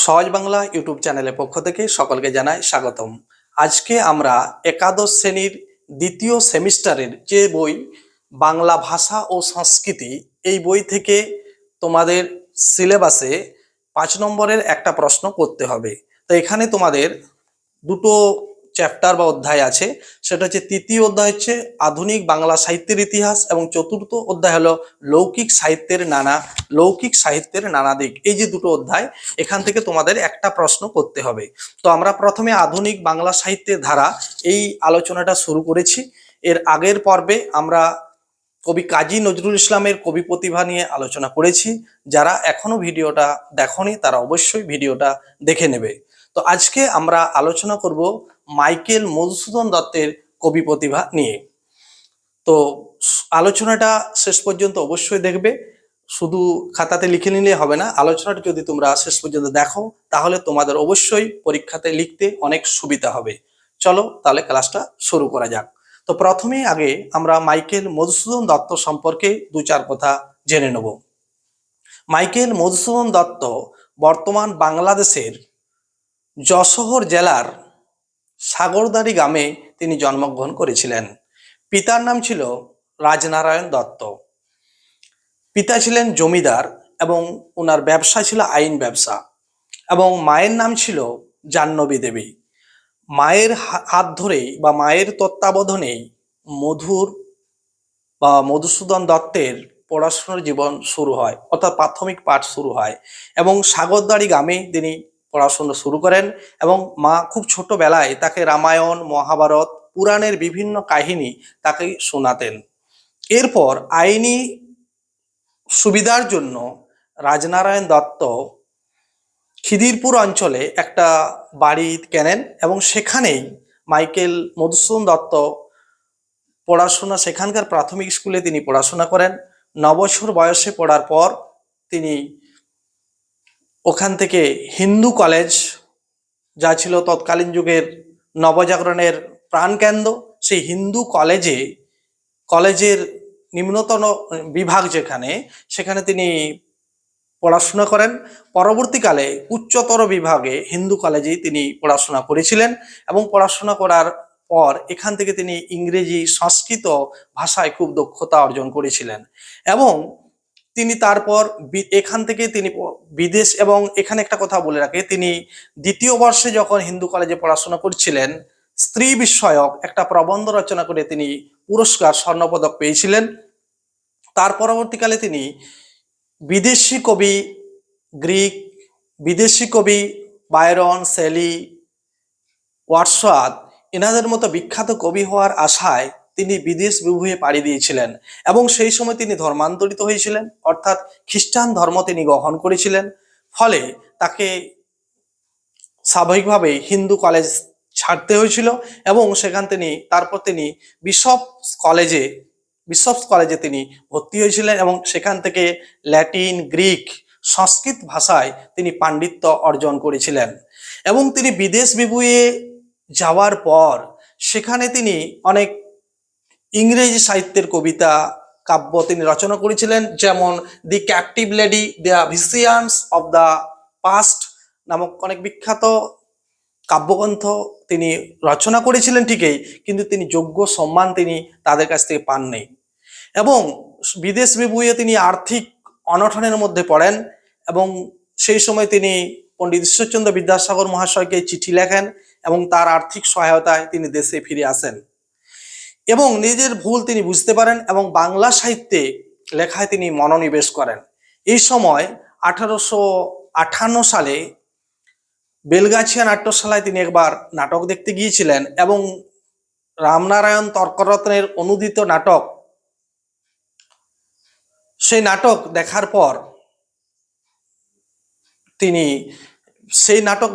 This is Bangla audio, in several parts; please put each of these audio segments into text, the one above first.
সহজ বাংলা ইউটিউব চ্যানেলের পক্ষ থেকে সকলকে জানাই স্বাগতম। আজকে আমরা একাদশ শ্রেণীর দ্বিতীয় সেমিস্টারের যে বই বাংলা ভাষা ও সংস্কৃতি, এই বই থেকে তোমাদের সিলেবাসে 5 নম্বরের একটা প্রশ্ন করতে হবে। তো এখানে তোমাদের দুটো চ্যাপ্টার বা অধ্যায় আছে। সেটা হচ্ছে তৃতীয় অধ্যায় হচ্ছে আধুনিক বাংলা সাহিত্যের ইতিহাস এবং চতুর্থ অধ্যায় হলো লৌকিক সাহিত্যের নানা দিক। এই যে দুটো অধ্যায়, এখান থেকে তোমাদের একটা প্রশ্ন করতে হবে। তো আমরা প্রথমে আধুনিক বাংলা সাহিত্যের ধারা এই আলোচনাটা শুরু করেছি। এর আগের পর্বে আমরা কবি কাজী নজরুল ইসলামের কবি প্রতিভা নিয়ে আলোচনা করেছি। যারা এখনো ভিডিওটা দেখোনি তারা অবশ্যই ভিডিওটা দেখে নেবে। তো আজকে আমরা আলোচনা করব মাইকেল মধুসূদন দত্তের কবি প্রতিভা নিয়ে। তো আলোচনাটা শেষ পর্যন্ত অবশ্যই দেখবে, শুধু খাতাতে লিখে নিলে হবে না। আলোচনাটা যদি তোমরা শেষ পর্যন্ত দেখো তাহলে তোমাদের অবশ্যই পরীক্ষাতে লিখতে অনেক সুবিধা হবে। চলো তাহলে ক্লাসটা শুরু করা যাক। তো প্রথমেই আগে আমরা মাইকেল মধুসূদন দত্ত সম্পর্কে দু চার কথা জেনে নেব। মাইকেল মধুসূদন দত্ত বর্তমান বাংলাদেশের যশোর জেলার সাগরদাড়ি গ্রামে তিনি জন্মগ্রহণ করেছিলেন। পিতার নাম ছিল রাজনারায়ণ দত্ত। পিতা ছিলেন জমিদার এবং ওনার ব্যবসা ছিল আইন ব্যবসা, এবং মায়ের নাম ছিল জাহ্নবী দেবী। মায়ের হাত ধরেই বা মায়ের তত্ত্বাবধানেই মধুসূদন দত্তের পড়াশোনার জীবন শুরু হয়, অর্থাৎ প্রাথমিক পাঠ শুরু হয়, এবং সাগরদাড়ি গ্রামে তিনি পড়াশোনা শুরু করেন। এবং মা খুব ছোটবেলায় তাকে রামায়ণ, মহাভারত, পুরাণের বিভিন্ন কাহিনী তাকে শোনাতেন। এরপর আইনি সুবিধার জন্য রাজনারায়ণ দত্ত খিদিরপুর অঞ্চলে একটা বাড়ি কেনেন এবং সেখানেই মাইকেল মধুসূদন দত্ত পড়াশোনা, সেখানকার প্রাথমিক স্কুলে তিনি পড়াশোনা করেন। 9 বছর বয়সে পড়ার পর তিনি ওখান থেকে হিন্দু কলেজ, যা ছিল তৎকালীন যুগের নবজাগরণের প্রাণকেন্দ্র, সেই হিন্দু কলেজের নিম্নতম বিভাগ সেখানে তিনি পড়াশোনা করেন। পরবর্তীকালে উচ্চতর বিভাগে হিন্দু কলেজেই তিনি পড়াশোনা করেছিলেন এবং পড়াশোনা করার পর এখান থেকে তিনি ইংরেজি, সংস্কৃত ভাষায় খুব দক্ষতা অর্জন করেছিলেন। এবং তিনি তারপর এখান থেকে তিনি বিদেশ, এবং এখানে একটা কথা বলে রাখে, তিনি দ্বিতীয় বর্ষে যখন হিন্দু কলেজে পড়াশোনা করছিলেন, স্ত্রী বিষয়ক একটা প্রবন্ধ রচনা করে তিনি পুরস্কার, স্বর্ণপদক পেয়েছিলেন। তার পরবর্তীকালে তিনি বিদেশি কবি বায়রন, শেলি, ওয়ার্ডসওয়ার্থ এনাদের মতো বিখ্যাত কবি হওয়ার আশায় তিনি বিদেশ বিভুঁইয়ে পাড়ি দিয়েছিলেন। এবং সেই সময় তিনি ধর্মান্তরিত হয়েছিলেন, অর্থাৎ খ্রিস্টান ধর্ম তিনি গ্রহণ করেছিলেন। ফলে তাকে স্বাভাবিকভাবেই হিন্দু কলেজ ছাড়তে হয়েছিল এবং তারপর তিনি বিশপস কলেজে তিনি ভর্তি হয়েছিলেন এবং সেখান থেকে ল্যাটিন, গ্রিক, সংস্কৃত ভাষায় তিনি পাণ্ডিত্য অর্জন করেছিলেন। এবং তিনি বিদেশ বিভুঁইয়ে যাওয়ার পর সেখানে তিনি অনেক ইংরেজি সাহিত্যের কবিতা, কাব্য তিনি রচনা করেছিলেন, যেমন the captive lady, the visions of the past নামক অনেক বিখ্যাত কাব্যগ্রন্থ তিনি রচনা করেছিলেন ঠিকই, কিন্তু তিনি যোগ্য সম্মান তিনি তাদের কাছ থেকে পাননি। এবং বিদেশ বিভুঁইয়ে তিনি আর্থিক অনটনের মধ্যে পড়েন এবং সেই সময় তিনি পণ্ডিত ঈশ্বরচন্দ্র বিদ্যাসাগর মহাশয়কে চিঠি লেখেন এবং তার আর্থিক সহায়তায় তিনি দেশে ফিরে আসেন এবং নিজের ভুল তিনি বুঝতে পারেন এবং বাংলা সাহিত্যে লেখায় তিনি মনোনিবেশ করেন। এই সময় 1858 সালে বেলগাছিয়া নাট্যশালায় তিনি একবার নাটক দেখতে গিয়েছিলেন এবং রামনারায়ণ তর্করত্নের অনুদিত সেই নাটক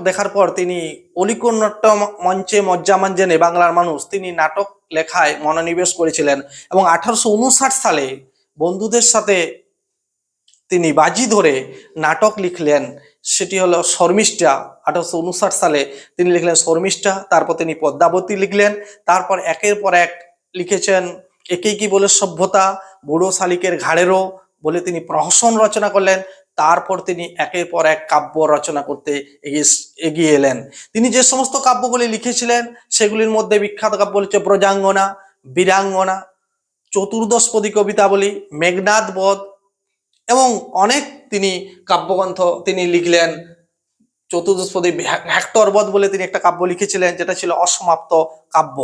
দেখার পর তিনি অলিকোর নাট্য মঞ্চে মজ্জামান জেনে বাংলার মানুষ তিনি নাটক লেখায় মনোনিবেশ করেছিলেন এবং 1859 সালে বন্ধুদের সাথে তিনি বাজি ধরে নাটক লিখলেন, সেটি হলো শর্মিষ্ঠা। 1859 সালে তিনি লিখলেন শর্মিষ্ঠা, তারপর তিনি পদ্মাবতী লিখলেন, তারপর একের পর এক লিখেছেন একেই কি বলে সভ্যতা, বুড়ো শালিকের ঘাড়েরও বলে তিনি প্রহসন রচনা করলেন। তারপর তিনি একের পর এক কাব্য রচনা করতে এগিয়ে এলেন। তিনি যে সমস্ত কাব্যগুলি লিখেছিলেন সেগুলির মধ্যে বিখ্যাত কাব্য হচ্ছে ব্রজাঙ্গনা, বীরাঙ্গনা, চতুর্দশপদী কবিতাবলী, মেঘনাদ বধ এবং অনেক তিনি কাব্যগ্রন্থ তিনি লিখলেন। চতুর্দশপদী হেক্টর বধ বলে তিনি একটা কাব্য লিখেছিলেন, যেটা ছিল অসমাপ্ত কাব্য।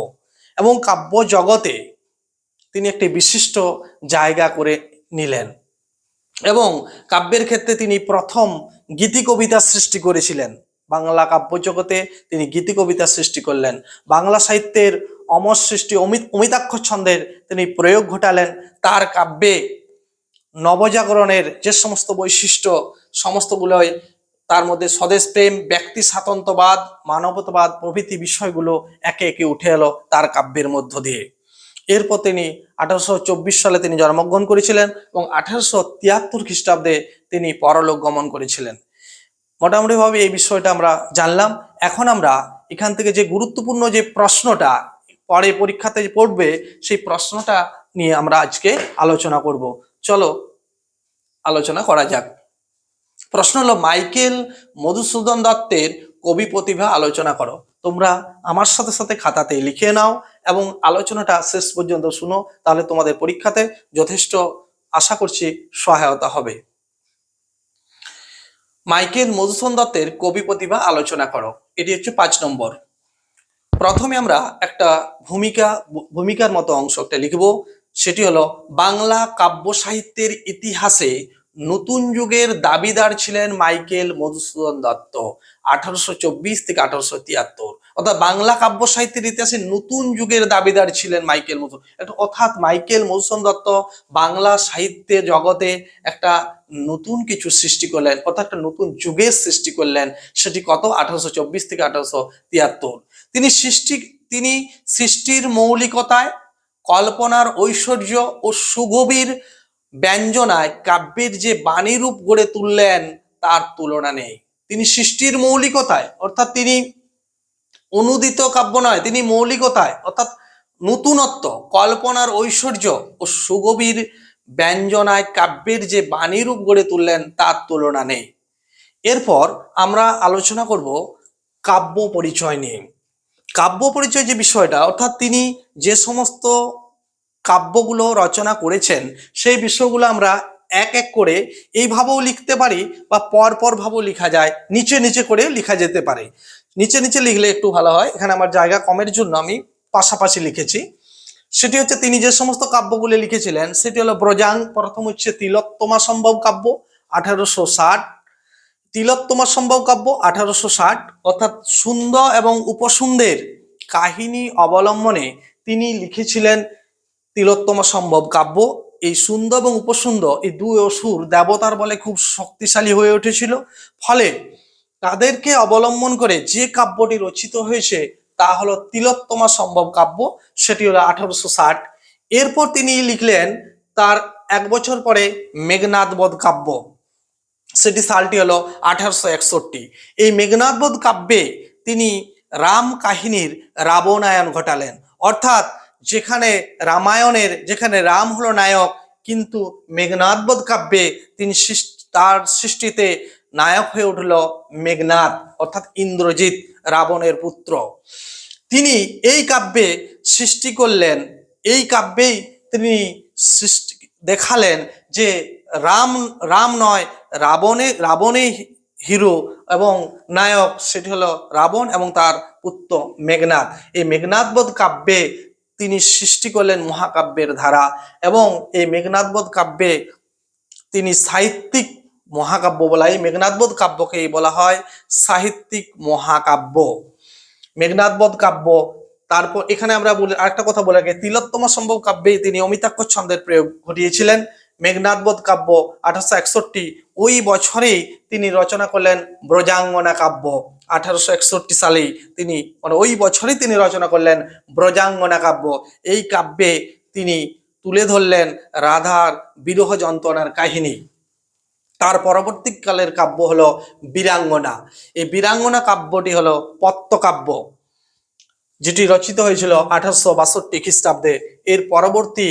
এবং কাব্য জগতে তিনি একটি বিশিষ্ট জায়গা করে নিলেন এবং কাব্যের ক্ষেত্রে তিনি প্রথম গীতি কবিতা সৃষ্টি করেছিলেন। বাংলা কাব্য জগতে তিনি গীতি কবিতা সৃষ্টি করলেন। বাংলা সাহিত্যের অমর সৃষ্টি অমিতাক্ষর ছন্দের তিনি প্রয়োগ ঘটালেন। তার কাব্যে নবজাগরণের যে সমস্ত বৈশিষ্ট্য সমস্তগুলোই, তার মধ্যে স্বদেশ প্রেম, ব্যক্তি স্বাতন্ত্র্যবাদ, মানবতাবাদ প্রভৃতি বিষয়গুলো একে একে উঠে এলো তার কাব্যের মধ্য দিয়ে। এরপর তিনি 1824 সালে তিনি জন্মগ্রহণ করেছিলেন এবং 1873 খ্রিস্টাব্দে তিনি পরলোক গমন করেছিলেন। মোটামুটিভাবে এই বিষয়টা আমরা জানলাম। এখন আমরা এখান থেকে যে গুরুত্বপূর্ণ যে প্রশ্নটা পরে পরীক্ষাতে পড়বে সেই প্রশ্নটা নিয়ে আমরা আজকে আলোচনা করব। চলো আলোচনা করা যাক। প্রশ্ন হলো, মাইকেল মধুসূদন দত্তের কবি প্রতিভা আলোচনা করো। তোমরা আমার সাথে সাথে খাতাতে লিখে নাও এবং আলোচনাটা শেষ পর্যন্ত শুনো, তাহলে তোমাদের পরীক্ষাতে যথেষ্ট আশা করছি সহায়তা হবে। মাইকেল মধুসূদন দত্তের কবি প্রতিভা আলোচনা করো, এটি হচ্ছে 5 নম্বর। প্রথমে আমরা একটা ভূমিকার মতো অংশ একটা লিখব। সেটি হলো, বাংলা কাব্য সাহিত্যের ইতিহাসে নতুন যুগের দাবিদার ছিলেন মাইকেল মধুসূদন দত্ত, 1824 থেকে 1873। অর্থাৎ বাংলা কাব্য সাহিত্যের ইতিহাসে নতুন যুগের দাবিদার ছিলেন মাইকেল মধুসূদন। অর্থাৎ মাইকেল মধুসূদন দত্ত বাংলা সাহিত্যের জগতে একটা নতুন কিছু সৃষ্টি করলেন, অর্থাৎ একটা নতুন যুগের সৃষ্টি করলেন। সেটি কত? 1824 থেকে 1873। তিনি সৃষ্টির মৌলিকতায়, কল্পনার ঐশ্বর্য ও সুগভীর ব্যঞ্জনায় কাব্যের যে বাণীরূপ গড়ে তুললেন তার তুলনা নেই। তিনি সৃষ্টির মৌলিকতায়, অর্থাৎ তিনি অনুদিত কাব্য নয়, তিনি মৌলিকতায় অর্থাৎ নতুনত্ব, কল্পনার ঐশ্বর্য ও সুগভীর ব্যঞ্জনায় কাব্যের যে বাণীরূপ গড়ে তুললেন তার তুলনা নেই। এরপর আমরা আলোচনা করব কাব্য পরিচয় নিয়ে। কাব্য পরিচয় যে বিষয়টা, অর্থাৎ তিনি যে সমস্ত কাব্যগুলো রচনা করেছেন সেই বিষয়গুলো আমরা এক এক করে এইভাবেও লিখতে পারি বা পর ভাবেও লেখা যায়, নিচে নিচে করে লেখা যেতে পারে। নিচে নিচে লিখলে একটু ভালো হয়, এখানে আমার জায়গা কমের জন্য আমি পাশাপাশি লিখেছি। সেটি হচ্ছে, তিনি যে সমস্ত কাব্যগুলো লিখেছিলেন সেটি হলো প্রথম হচ্ছে তিলোত্তমা সম্ভব কাব্য 1860, তিলোত্তমা সম্ভব কাব্য 1860, অর্থাৎ সুন্দর এবং উপসুন্দের কাহিনী অবলম্বনে তিনি লিখেছিলেন তিলোত্তমা সম্ভব কাব্য। এই সুন্দর এবং উপসুন্দর এই দুই অসুর দেবতার বলে খুব শক্তিশালী হয়ে উঠেছিল, ফলে তাদেরকে অবলম্বন করে যে কাব্যটি রচিত হয়েছে তা হলো তিলোত্তমা সম্ভব কাব্য, সেটি হলো 1860। এরপর তিনি লিখলেন তার 1 বছর পরে মেঘনাদ বধ কাব্য, সেটি সালটি হলো 1861। এই মেঘনাদ বধ কাব্যে তিনি রাম কাহিনীর রাবণায়ন ঘটালেন, অর্থাৎ যেখানে রামায়ণের যেখানে রাম হলো নায়ক, কিন্তু মেঘনাদ বধ কাব্যে তিনি তার সৃষ্টিতে নায়ক হয়ে উঠল মেঘনাদ, অর্থাৎ ইন্দ্রজিৎ, রাবণের পুত্র। তিনি এই কাব্যে সৃষ্টি করলেন, এই কাব্যেই তিনি দেখালেন যে রাম নয়, রাবণে হিরো এবং নায়ক, সেটি হলো রাবণ এবং তার পুত্র মেঘনাদ। এই মেঘনাদ বধ কাব্যে তিনি সৃষ্টি করলেন মহাকাব্যের ধারা এবং এই মেঘনাদ বধ কাব্যে তিনি সাহিত্যিক মহাকাব্য বলা হয়। মেঘনাদ বধ কাব্যকেই বলা হয় সাহিত্যিক মহাকাব্য, মেঘনাদ বধ কাব্য। তারপর এখানে আমরা আরেকটা কথা বলে রাখি, তিলোত্তমা সম্ভব কাব্যে তিনি অমিতাক্ষর ছন্দের প্রয়োগ ঘটিয়েছিলেন। মেঘনাদ বধ কাব্য 1861, ওই বছরেই তিনি রচনা করলেন ব্রজাঙ্গনা কাব্য। 1861 সালেই তিনি ওই বছরেই তিনি রচনা করলেন ব্রজাঙ্গনা কাব্য। এই কাব্যে তিনি তুলে ধরলেন রাধার বিরহ যন্ত্রণার কাহিনী। তার পরবর্তীকালের কাব্য হলো বীরাঙ্গনা। এই বীরাঙ্গনা কাব্যটি হলো পত্তকাব্য, যেটি রচিত হয়েছিল 1862 খ্রিস্টাব্দে। এর পরবর্তী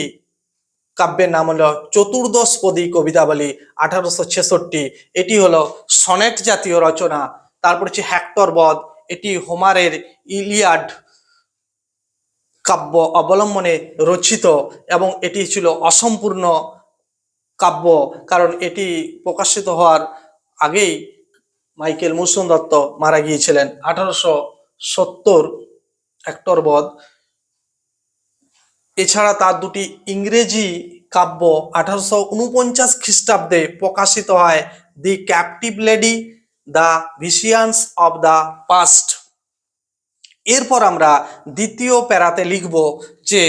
কাব্যের নাম হলো চতুর্দশপদী কবিতাবলী 1866। এটি হলো সনেট জাতীয় রচনা। তারপর হচ্ছে হেক্টর বধ, এটি হোমারের ইলিয়াড কাব্য অবলম্বনে রচিত এবং এটি ছিল অসম্পূর্ণ কাব্য, কারণ এটি প্রকাশিত হওয়ার আগেই মাইকেল মধুসূদন দত্ত মারা গিয়েছিলেন 1870। হেক্টর বধ। এছাড়া তার দুটি ইংরেজি কাব্য 1849 খ্রিস্টাব্দে প্রকাশিত হয়, the captive lady, the visions of the past. এরপর আমরা দ্বিতীয় প্যারাতে লিখব যে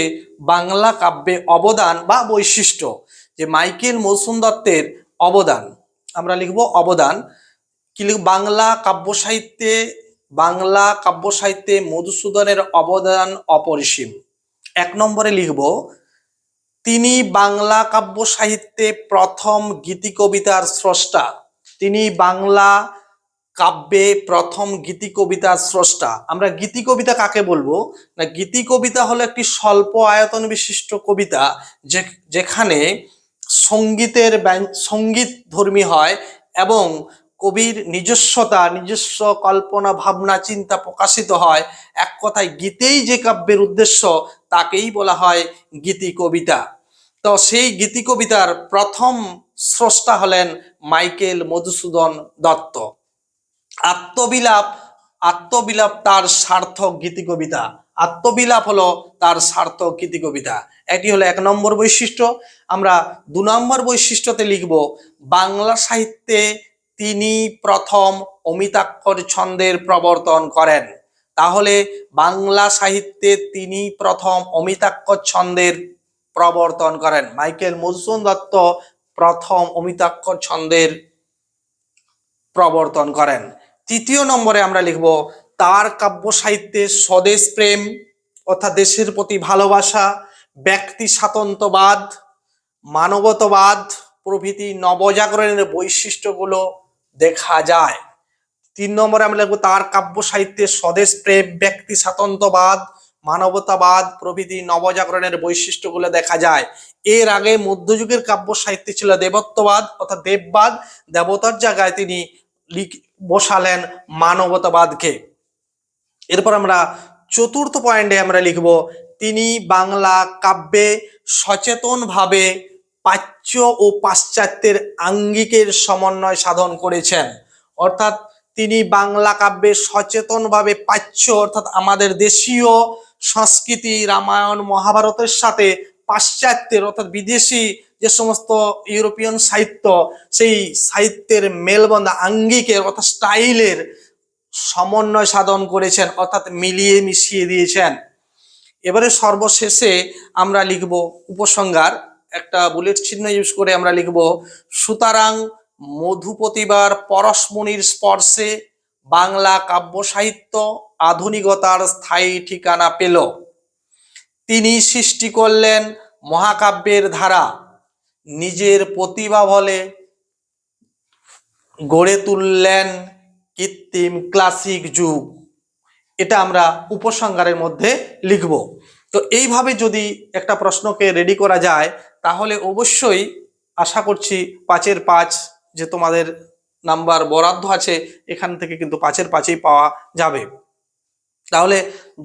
বাংলা কাব্যে অবদান বা বৈশিষ্ট্য, যে মাইকেল মধুসূদন দত্তের অবদান আমরা লিখব অবদান। কি লিখব? বাংলা কাব্য সাহিত্যে মধুসূদনের অবদান অপরিসীম। 1 নম্বরে লিখব তিনি বাংলা কাব্য সাহিত্যে প্রথম গীতি কবিতার স্রষ্টা। তিনি বাংলা কাব্যে প্রথম গীতি কবিতার স্রষ্টা। আমরা গীতি কবিতা কাকে বলবো না, গীতি কবিতা হলো একটি স্বল্প আয়তন বিশিষ্ট কবিতা যেখানে সঙ্গীত ধর্মী হয় এবং কবির নিজস্ব কল্পনা ভাবনা চিন্তা প্রকাশিত হয়। এক কথায় গীতেই যে কাব্যের উদ্দেশ্য তাকেই বলা হয় গীতি কবিতা। তো সেই গীতি কবিতার প্রথম স্রষ্টা হলেন মাইকেল মধুসূদন দত্ত। আত্মবিলাপ তার সার্থক গীতি কবিতা। আত্মবিলাপ হলো তার সার্থক গীতি কবিতা। এটি হলো 1 নম্বর বৈশিষ্ট্য। আমরা 2 নম্বর বৈশিষ্ট্যতে লিখব বাংলা সাহিত্যে তিনি প্রথম অমিতাক্ষর ছন্দের প্রবর্তন করেন। তাহলে বাংলা সাহিত্যে তিনি প্রথম অমিতাক্ষর ছন্দের প্রবর্তন করেন। মাইকেল মধুসূদন দত্ত প্রথম অমিতাক্ষর ছন্দের প্রবর্তন করেন। 3 নম্বরে আমরা লিখব তার কাব্য সাহিত্যে স্বদেশ প্রেম অর্থাৎ দেশের প্রতি ভালোবাসা, ব্যক্তি স্বাতন্ত্র্যবাদ, মানবতাবাদ প্রভৃতি নবজাগরণের বৈশিষ্ট্যগুলো দেখা যায়। 3 নম্বরে আমরা লিখব তার কাব্য সাহিত্যে স্বদেশ প্রেম, ব্যক্তি স্বাতন্ত্র্যবাদ, মানবতাবাদ প্রভৃতি নবজাগরণের বৈশিষ্ট্যগুলো দেখা যায়। এর আগে মধ্যযুগের কাব্য সাহিত্যে ছিল দেবত্ববাদ অর্থাৎ দেববাদ, দেবতার জায়গায় তিনি বসালেন মানবতাবাদকে। এরপর আমরা 4র্থ পয়েন্টে আমরা লিখব তিনি বাংলা কাব্যে সচেতনভাবে প্রাচ্য ও পাশ্চাত্যের আঙ্গিকের সমন্বয় সাধন করেছেন। অর্থাৎ তিনি বাংলা কাব্যে সচেতনভাবে প্রাচ্য অর্থাৎ আমাদের দেশীয় সংস্কৃতি রামায়ণ মহাভারতের সাথে পাশ্চাত্যের অর্থাৎ বিদেশি যে সমস্ত ইউরোপিয়ান সাহিত্য, সেই সাহিত্যের মেলবন্ধ আঙ্গিকের অর্থাৎ স্টাইলের সমন্বয় সাধন করেছেন, অর্থাৎ মিলিয়ে মিশিয়ে দিয়েছেন। এবারে সর্বশেষে আমরা লিখব উপসংহার, একটা বুলেট চিহ্ন ইউজ করে আমরা লিখব সুতরাং মধুপ্রতিবার পরশমণির স্পর্শে বাংলা কাব্য সাহিত্য আধুনিকতার স্থায়ী ঠিকানা পেল। তিনি সৃষ্টি করলেন মহাকাব্যের ধারা, নিজের প্রতিভা বলে গড়ে তুললেন কৃত্রিম ক্লাসিক যুগ। এটা আমরা উপসংহারের মধ্যে লিখব। তো এইভাবে যদি একটা প্রশ্নকে রেডি করা যায় তাহলে অবশ্যই আশা করছি 5-এর 5 যে তোমাদের নাম্বার বরাদ্দ আছে এখান থেকে কিন্তু 5-এর 5ই পাওয়া যাবে। তাহলে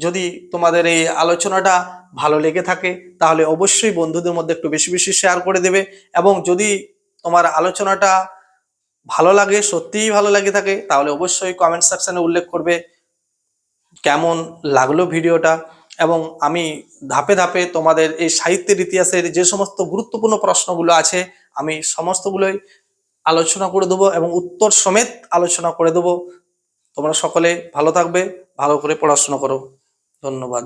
যদি তোমাদের এই আলোচনাটা ভালো লেগে থাকে তাহলে অবশ্যই বন্ধুদের মধ্যে একটু বেশি বেশি শেয়ার করে দেবে, এবং যদি তোমার আলোচনাটা ভালো লাগে, সত্যিই ভালো লাগে থাকে, তাহলে অবশ্যই কমেন্ট সেকশনে উল্লেখ করবে কেমন লাগলো ভিডিওটা। এবং আমি ধাপে ধাপে তোমাদের এই সাহিত্যের ইতিহাসের যে সমস্ত গুরুত্বপূর্ণ প্রশ্নগুলো আছে আমি সমস্তগুলোই আলোচনা করে দেবো এবং উত্তর সমেত আলোচনা করে দেবো। তোমরা সকলে ভালো থাকবে, ভালো করে পড়াশোনা করো। ধন্যবাদ।